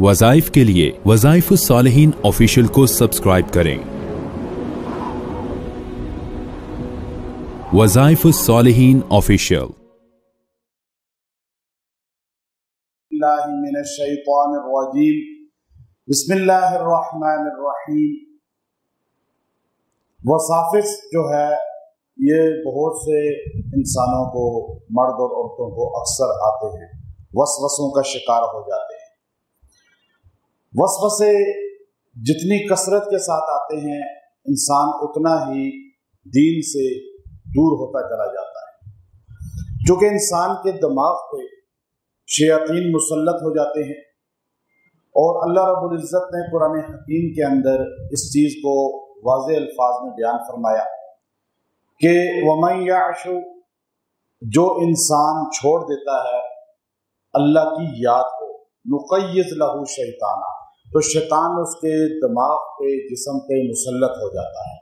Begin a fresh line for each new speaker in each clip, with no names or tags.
वज़ाइफ के लिए वज़ाइफुस्सालिहीन ऑफिशियल को सब्सक्राइब करें। वज़ाइफुस्सालिहीन ऑफिशियल।
मिनश्शैतानिर्रजीम। बिस्मिल्लाहिर्रहमानिर्रहीम। वसाफिस जो है ये बहुत से इंसानों को, मर्द और औरतों को अक्सर आते हैं, वसवसों का शिकार हो जाते हैं। वसवसे जितनी कसरत के साथ आते हैं, इंसान उतना ही दीन से दूर होता चला जाता है, क्योंकि इंसान के दिमाग पे शयातीन मुसल्लत हो जाते हैं। और अल्लाह रब्बुल इज़्ज़त ने कुरान हकीम के अंदर इस चीज़ को वाज़ेह अल्फाज में बयान फरमाया कि वमन याशु, जो इंसान छोड़ देता है अल्लाह की याद को, नुक़य्यिज़ लहू शैताना, तो शैतान उसके दिमाग पे, जिस्म पे मुसल्लत हो जाता है।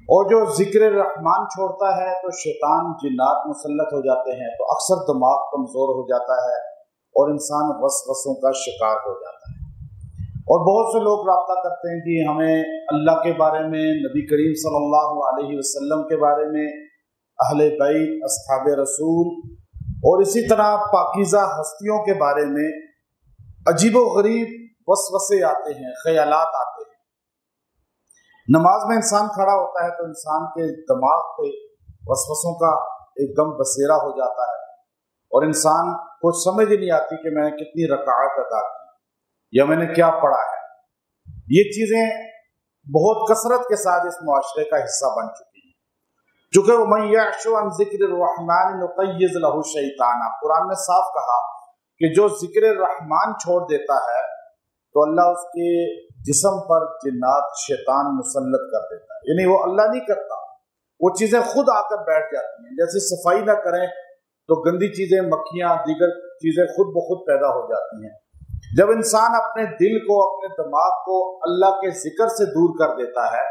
और जो ज़िक्र रहमान छोड़ता है तो शैतान जिन्नात मुसल्लत हो जाते हैं, तो अक्सर दिमाग कमज़ोर हो जाता है और इंसान वसवसों का शिकार हो जाता है। और बहुत से लोग राब्ता करते हैं कि हमें अल्लाह के बारे में, नबी करीम सल्लल्लाहु अलैहि वसल्लम के बारे में, अहले बैत, अस्हाबे रसूल और इसी तरह पाकीज़ा हस्तियों के बारे में अजीबो गरीब वसवसे आते हैं, ख्यालात आते हैं। नमाज में इंसान खड़ा होता है तो इंसान के दिमाग पे वसवसों का एकदम बसेरा हो जाता है और इंसान को समझ ही नहीं आती कि मैंने कितनी रकाअत अदा की या मैंने क्या पढ़ा है। ये चीज़ें बहुत कसरत के साथ इस मुआशरे का हिस्सा बन चुकी हैं, चूँकि वमन यअशु अन ज़िक्रिर रहमान नुक़य्यिज़ लहू शैताना, कुरान ने साफ कहा कि जो ज़िक्र रहमान छोड़ देता है तो अल्लाह उसके जिस्म पर जिन्नात, शैतान मुसल्लत कर देता है। यानी वो अल्लाह नहीं करता, वो चीज़ें खुद आकर बैठ जाती हैं। जैसे सफाई ना करें तो गंदी चीज़ें, मक्खियाँ, दीगर चीज़ें खुद ब खुद पैदा हो जाती हैं। जब इंसान अपने दिल को, अपने दिमाग को अल्लाह के जिक्र से दूर कर देता है,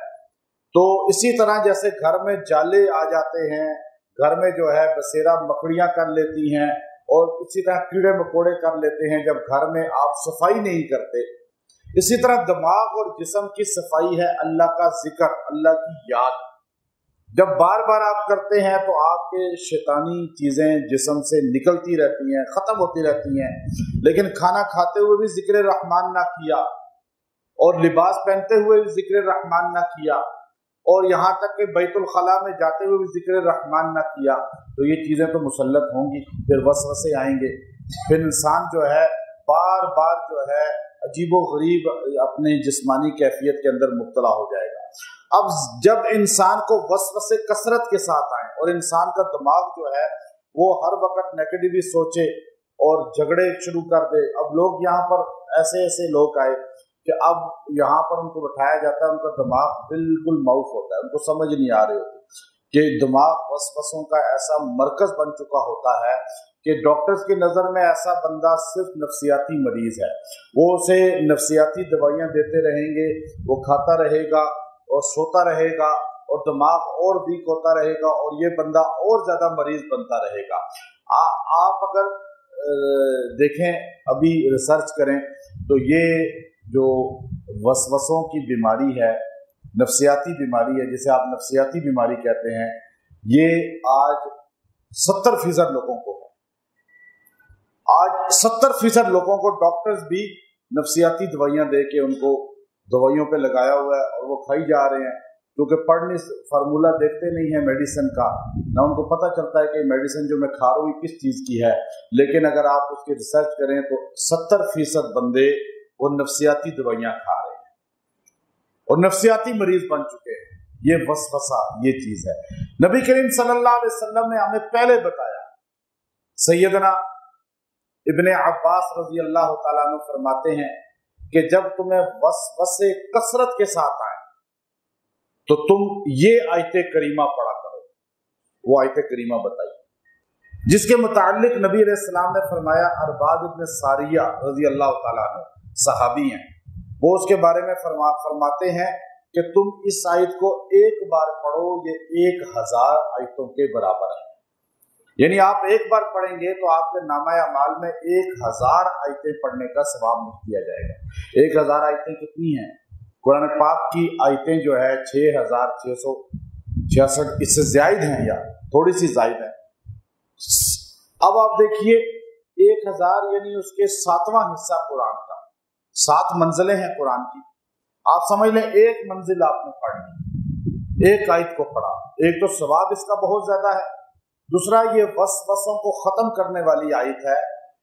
तो इसी तरह जैसे घर में जाले आ जाते हैं, घर में जो है बसेरा मकड़ियाँ कर लेती हैं और इसी तरह कीड़े मकोड़े कर लेते हैं जब घर में आप सफाई नहीं करते, इसी तरह दिमाग और जिस्म की सफाई है अल्लाह का जिक्र, अल्लाह की याद। जब बार बार आप करते हैं तो आपके शैतानी चीज़ें जिस्म से निकलती रहती हैं, ख़त्म होती रहती हैं। लेकिन खाना खाते हुए भी ज़िक्र रहमान ना किया और लिबास पहनते हुए भी ज़िक्र रहमान ना किया और यहाँ तक कि बैतुल खला में जाते हुए भी ज़िक्र रहमान ना किया, तो ये चीज़ें तो मुसल्लत होंगी, फिर वसवसे आएंगे, फिर इंसान जो है बार बार जो है अजीबो गरीब अपने जिस्मानी कैफियत के अंदर मुब्तला हो जाएगा। अब जब इंसान को वसवसे कसरत के साथ आए और इंसान का दिमाग जो है वो हर वक्त नेगेटिव ही सोचे और झगड़े शुरू कर दे। अब लोग यहाँ पर ऐसे ऐसे लोग आए कि अब यहाँ पर उनको बैठाया जाता है, उनका दिमाग बिल्कुल माउफ होता है, उनको समझ नहीं आ रही होती कि दिमाग वसवसों का ऐसा मरकज बन चुका होता है कि डॉक्टर्स की नज़र में ऐसा बंदा सिर्फ नफ्सियाती मरीज है। वो उसे नफ्सियाती दवाइयाँ देते रहेंगे, वो खाता रहेगा और सोता रहेगा और दिमाग और वीक होता रहेगा और ये बंदा और ज़्यादा मरीज बनता रहेगा। आप अगर देखें, अभी रिसर्च करें तो ये जो वसवसों की बीमारी है, नफ्सियाती बीमारी है, जिसे आप नफ्सियाती बीमारी कहते हैं, ये आज 70% लोगों को है। आज 70% लोगों को डॉक्टर्स भी नफ्सियाती दवाइयाँ दे के उनको दवाइयों पे लगाया हुआ है और वो खाई जा रहे हैं, क्योंकि पढ़ने फार्मूला देखते नहीं है मेडिसिन का, ना उनको पता चलता है कि मेडिसिन जो मैं खा रहा हूँ किस चीज़ की है। लेकिन अगर आप उसकी रिसर्च करें तो 70% बंदे वो नफ्सियाती दवाइयाँ खा रहे हैं और नफ्सियाती मरीज बन चुके हैं। ये वसवसा, ये चीज़ है। नबी करीम सल्लल्लाहु अलैहि वसल्लम ने हमें पहले बताया। सैयदना इब्ने अब्बास रज़ी अल्लाह तआला अन्हु फरमाते हैं कि जब तुम्हें वसवसे कसरत के साथ आए तो तुम ये आयते करीमा पढ़ा करो। वो आयते करीमा बताई जिसके मुताल्लिक नबी अलैहिस्सलाम ने फरमाया, अरबाद इब्न सारिया रज़ी अल्लाह तआला अन्हु सहाबी हैं, वो उसके बारे में फरमाते हैं कि तुम इस आयत को एक बार पढ़ो, ये 1000 आयतों के बराबर है। یعنی آپ ایک بار پڑھیں گے تو آپ کے نامہ اعمال میں 1000 آیتیں پڑھنے کا ثواب لکھ دیا جائے گا۔ 1000 آیتیں کتنی ہیں؟ قرآن پاک کی آیتیں جو ہے 6666، اس سے زائد ہیں یا تھوڑی سی زائد ہیں۔ اب آپ دیکھیے 1000 یعنی اس کے 7واں حصہ قرآن کا، 7 منزلیں ہیں قرآن کی۔ آپ سمجھ لیں ایک منزل آپ نے پڑھنی، ایک آیت کو پڑھا، ایک تو ثواب اس کا بہت زیادہ ہے، دوسرا یہ وسوسوں کو ختم کرنے والی آیت ہے۔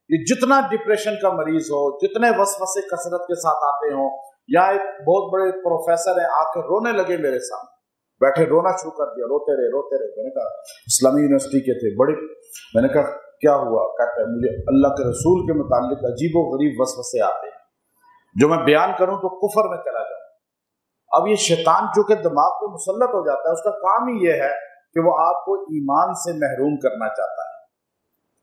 یہ جتنا ڈپریشن کا مریض ہو، جتنے وسوسے کثرت کے ساتھ آتے ہوں، یا ایک بہت بڑے پروفیسر ہیں آ کے رونے لگے میرے سامنے، بیٹھے رونا شروع کر دیا، روتے رہے۔ میں نے کہا اسلامی یونیورسٹی کے تھے بڑے، میں نے کہا کیا ہوا؟ کہتا ہے مجھے اللہ کے رسول کے متعلق عجیب و غریب وسوسے آتے ہیں، جو میں بیان کروں تو کفر میں چلا جاؤں۔ اب یہ شیطان چونکہ دماغ پہ مسلط ہو جاتا ہے، اس کا کام ہی یہ ہے کہ وہ آپ کو ایمان سے محروم کرنا چاہتا ہے۔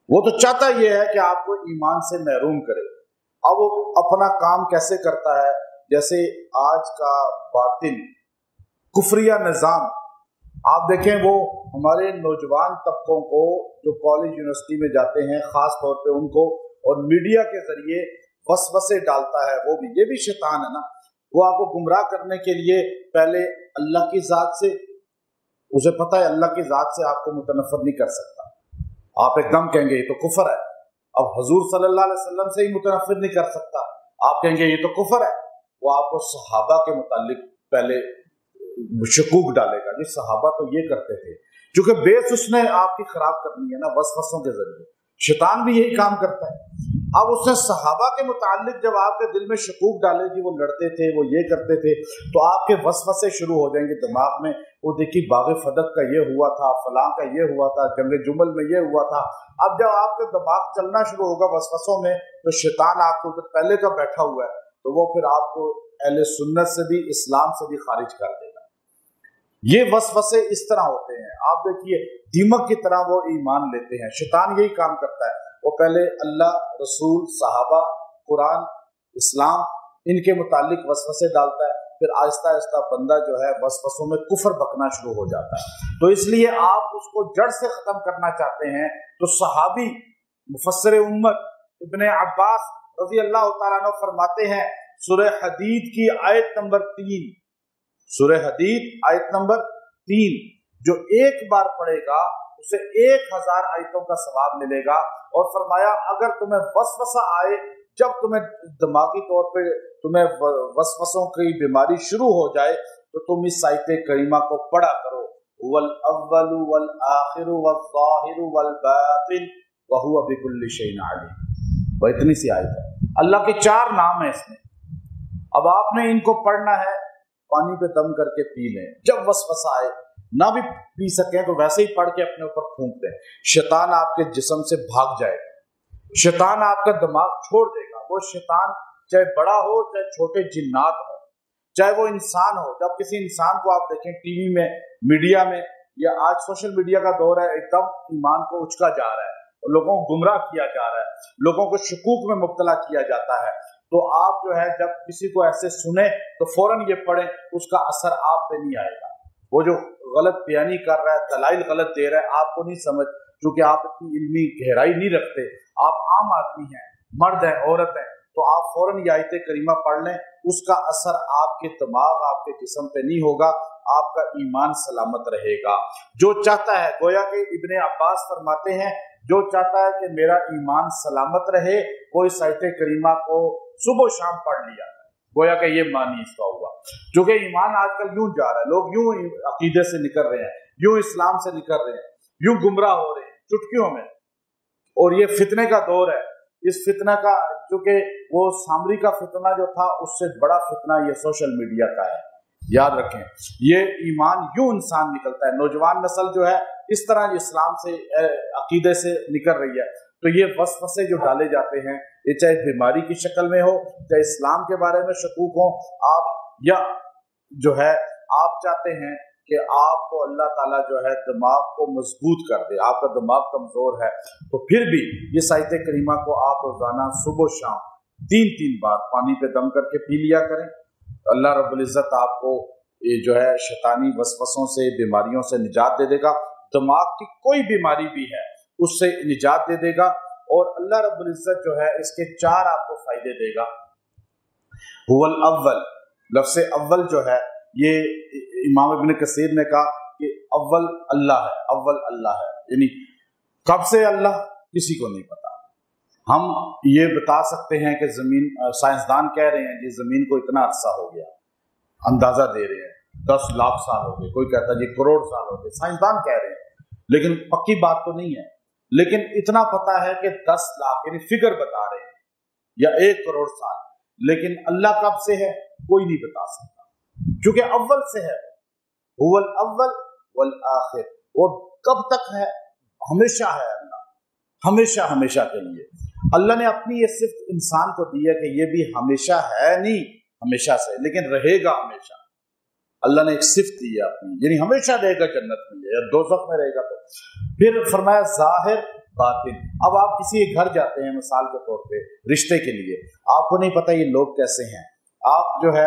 وہ تو چاہتا یہ ہے کہ آپ کو ایمان سے محروم کرے۔ اب وہ اپنا کام کیسے کرتا ہے؟ جیسے آج کا باطل کفریہ نظام، آپ دیکھیں وہ ہمارے نوجوان طبقوں کو جو کالج یونیورسٹی میں جاتے ہیں، خاص طور پہ ان کو، اور میڈیا کے ذریعے وسوسے ڈالتا ہے، وہ بھی یہ بھی شیطان ہے نا۔ وہ آپ کو گمراہ کرنے کے لیے پہلے اللہ کی ذات سے، اسے پتہ ہے اللہ کی ذات سے آپ کو متنفر نہیں کر سکتا، آپ ایک دم کہیں گے یہ تو کفر ہے۔ اب حضور صلی اللہ علیہ وسلم سے ہی متنفر نہیں کر سکتا، آپ کہیں گے یہ تو کفر ہے۔ وہ آپ کو صحابہ کے متعلق پہلے شکوک ڈالے گا، جی صحابہ تو یہ کرتے تھے، چونکہ بیس اس نے آپ کی خراب کرنی ہے نا وسوسوں کے ذریعے۔ شیطان بھی یہی کام کرتا ہے۔ اب اس نے صحابہ کے متعلق جب آپ کے دل میں شکوک ڈالے، جی وہ لڑتے تھے، وہ یہ کرتے تھے، تو آپ کے وسوسے شروع ہو جائیں گے دماغ میں، وہ دیکھیے باغ فدق کا یہ ہوا تھا، فلاں کا یہ ہوا تھا، جنگ جمل میں یہ ہوا تھا۔ اب جب آپ کا دماغ چلنا شروع ہوگا وسوسوں میں، تو شیطان آپ کو پہلے کا بیٹھا ہوا ہے، تو وہ پھر آپ کو اہل سنت سے بھی، اسلام سے بھی خارج کر دے گا۔ یہ وسوسے اس طرح ہوتے ہیں، آپ دیکھیے دیمک کی طرح وہ ایمان لیتے ہیں۔ شیطان یہی کام کرتا ہے، وہ پہلے اللہ، رسول، صحابہ، قرآن، اسلام، ان کے متعلق وسوسے ڈالتا ہے، پھر آہستہ آہستہ بندہ جو ہے وسوسوں میں کفر بکنا شروع ہو جاتا ہے۔ تو اس لیے آپ اس کو جڑ سے ختم کرنا چاہتے ہیں، تو صحابی مفسر امت ابن عباس رضی اللہ تعالیٰ عنہ فرماتے ہیں، سورہ حدید کی آیت نمبر 3، سورہ حدید آیت نمبر 3، جو ایک بار پڑھے گا اسے 1000 آیتوں کا ثواب ملے گا۔ اور فرمایا اگر تمہیں وسوسہ آئے، جب تمہیں دماغی طور پہ تمہیں وسوسوں کی بیماری شروع ہو جائے، تو تم اس آیت کریمہ کو پڑھا کرو، وَالْأَوَّلُ وَالْآخِرُ وَالظَّاهِرُ وَالْبَاطِنُ وَهُوَ بِكُلِّ شَيْءٍ عَلِيمٌ۔ وہ اتنی سی آیت ہے، اللہ کے 4 نام ہیں اس میں۔ اب آپ نے ان کو پڑھنا ہے، پانی پہ دم کر کے پی لیں، جب وسوسہ آئے، نہ بھی پی سکیں تو ویسے ہی پڑھ کے اپنے اوپر پھونک دیں، شیطان آپ کے جسم سے بھاگ جائے گا، شیطان آپ کا دماغ چھوڑ دے گا۔ وہ شیطان چاہے بڑا ہو چاہے چھوٹے جنات ہو، چاہے وہ انسان ہو، جب کسی انسان کو آپ دیکھیں ٹی وی میں، میڈیا میں، یا آج سوشل میڈیا کا دور ہے، ایک دم ایمان کو اچکا جا رہا ہے، لوگوں کو گمراہ کیا جا رہا ہے، لوگوں کو شکوک میں مبتلا کیا جاتا ہے، تو آپ جو ہے جب کسی کو ایسے سنیں تو فوراً یہ پڑھیں، اس کا اثر آپ پہ نہیں آئے گا۔ وہ جو غلط بیانی کر رہا ہے، دلائل غلط دے رہا ہے، آپ کو نہیں سمجھ، کیونکہ آپ اتنی علمی گہرائی نہیں رکھتے، آپ عام آدمی ہیں، مرد ہیں، عورت ہیں، تو آپ فوراً یہ آیت کریمہ پڑھ لیں، اس کا اثر آپ کے دماغ، آپ کے جسم پہ نہیں ہوگا، آپ کا ایمان سلامت رہے گا۔ جو چاہتا ہے، گویا کہ ابن عباس فرماتے ہیں، جو چاہتا ہے کہ میرا ایمان سلامت رہے، وہ اس آیت کریمہ کو صبح و شام پڑھ لیا، گویا کہ یہ معنی اس کا ہوا۔ چونکہ ایمان آج کل یوں جا رہا ہے، لوگ یوں عقیدے سے نکل رہے ہیں، یوں اسلام سے نکل رہے ہیں، یوں گمراہ ہو رہے ہیں چٹکیوں میں، اور یہ فتنے کا دور ہے۔ اس فتنہ کا، چونکہ وہ سامری کا فتنہ جو تھا، اس سے بڑا فتنہ یہ سوشل میڈیا کا ہے، یاد رکھیں۔ یہ ایمان یوں انسان نکلتا ہے، نوجوان نسل جو ہے اس طرح اسلام سے، عقیدے سے نکل رہی ہے، تو یہ وسوسے جو ڈالے جاتے ہیں، یہ چاہے بیماری کی شکل میں ہو، چاہے اسلام کے بارے میں شکوک ہو، آپ یا جو ہے آپ چاہتے ہیں کہ آپ کو اللہ تعالیٰ جو ہے دماغ کو مضبوط کر دے، آپ کا دماغ کمزور ہے، تو پھر بھی یہ آیت کریمہ کو آپ روزانہ صبح و شام 3 بار پانی پہ دم کر کے پی لیا کریں۔ اللہ رب العزت آپ کو یہ جو ہے شیطانی وسوسوں سے، بیماریوں سے نجات دے دے گا۔ دماغ کی کوئی بیماری بھی ہے، उससे निजात दे देगा। और अल्लाह रब्बुल इज्जत जो है इसके 4 आपको फायदे देगा। हुवल अव्वल, लफ्ज़ अव्वल जो है ये इमाम इब्न कसीर ने कहा कि अव्वल अल्लाह है, अव्वल अल्लाह है, यानी कब से अल्लाह किसी को नहीं पता। हम ये बता सकते हैं कि ज़मीन, साइंसदान कह रहे हैं जी ज़मीन को इतना अरसा हो गया, अंदाज़ा दे रहे हैं 10 लाख साल हो गए, कोई कहता है जी करोड़ साल हो गए, साइंसदान कह रहे हैं, लेकिन पक्की बात तो नहीं है। लेकिन इतना पता है कि 10 लाख यानी फिगर बता रहे हैं, या 1 करोड़ साल, लेकिन अल्लाह कब से है कोई नहीं बता सकता, क्योंकि अव्वल से है, हुवल अव्वल वल आखिर, और कब तक है, हमेशा है अल्लाह, हमेशा हमेशा के लिए। अल्लाह ने अपनी ये सिर्फ इंसान को दी है कि ये भी हमेशा है नहीं हमेशा से, लेकिन रहेगा हमेशा। अल्लाह ने एक सिफ्त दी है अपनी, यानी हमेशा रहेगा जन्नत में या दोज़ख में रहेगा। तो फिर फरमाया ज़ाहिर बातिन। अब आप किसी घर जाते हैं मिसाल के तौर पे रिश्ते के लिए, आपको नहीं पता ये लोग कैसे हैं, आप जो है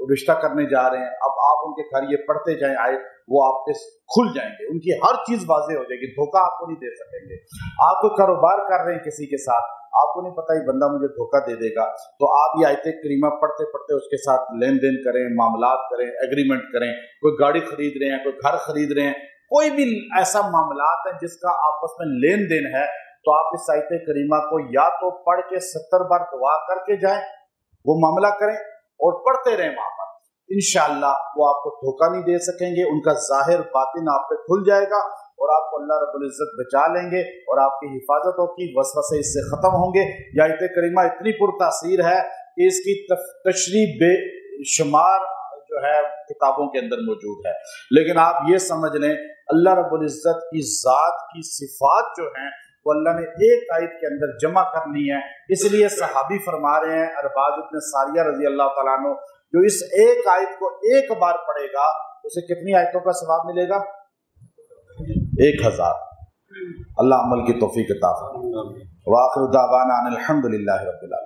रिश्ता करने जा रहे हैं, अब आप उनके घर ये पढ़ते जाएं आए, वो आप पे खुल जाएंगे, उनकी हर चीज वाज़ेह हो जाएगी, धोखा आपको नहीं दे सकेंगे। आप कोई कारोबार कर रहे हैं किसी के साथ, आपको नहीं पता ये बंदा मुझे धोखा दे देगा, तो आप ये आयत करीमा पढ़ते पढ़ते उसके साथ लेन देन करें, मामलात करें, एग्रीमेंट करें। कोई गाड़ी खरीद रहे हैं, कोई घर खरीद रहे हैं, कोई भी ऐसा मामलात है जिसका आपस में लेन देन है, तो आप इस आयत करीमा को या तो पढ़ के 70 बार दुआ करके जाएं, वो मामला करें और पढ़ते रहें वहां पर। इंशाअल्लाह वो आपको धोखा नहीं दे सकेंगे, उनका जाहिर बातिन आप पे खुल जाएगा और आपको अल्लाह रब्बुल इज्जत बचा लेंगे और आपकी हिफाजत होगी, वसवसे इससे खत्म होंगे। यह आयत करीमा इतनी पुरतासीर है कि इसकी तशरीह बेशुमार जो है किताबों के अंदर मौजूद है, लेकिन आप ये समझ लें अल्लाह रब्बुल इज्जत की जात की सिफात जो हैं वो अल्लाह ने एक आयत के अंदर जमा करनी है। इसलिए सहाबी फरमा रहे हैं अरबाज इब्न सारिया रजी अल्लाह तआला अन्हु, जो इस एक आयत को एक बार पढ़ेगा उसे कितनी आयतों का सवाब मिलेगा? 1000। अल्लाह अमल की तौफीक अता फरमाए। व आखिरु दावाना अनिल हम्दुलिल्लाहि रब्बिल आलमीन।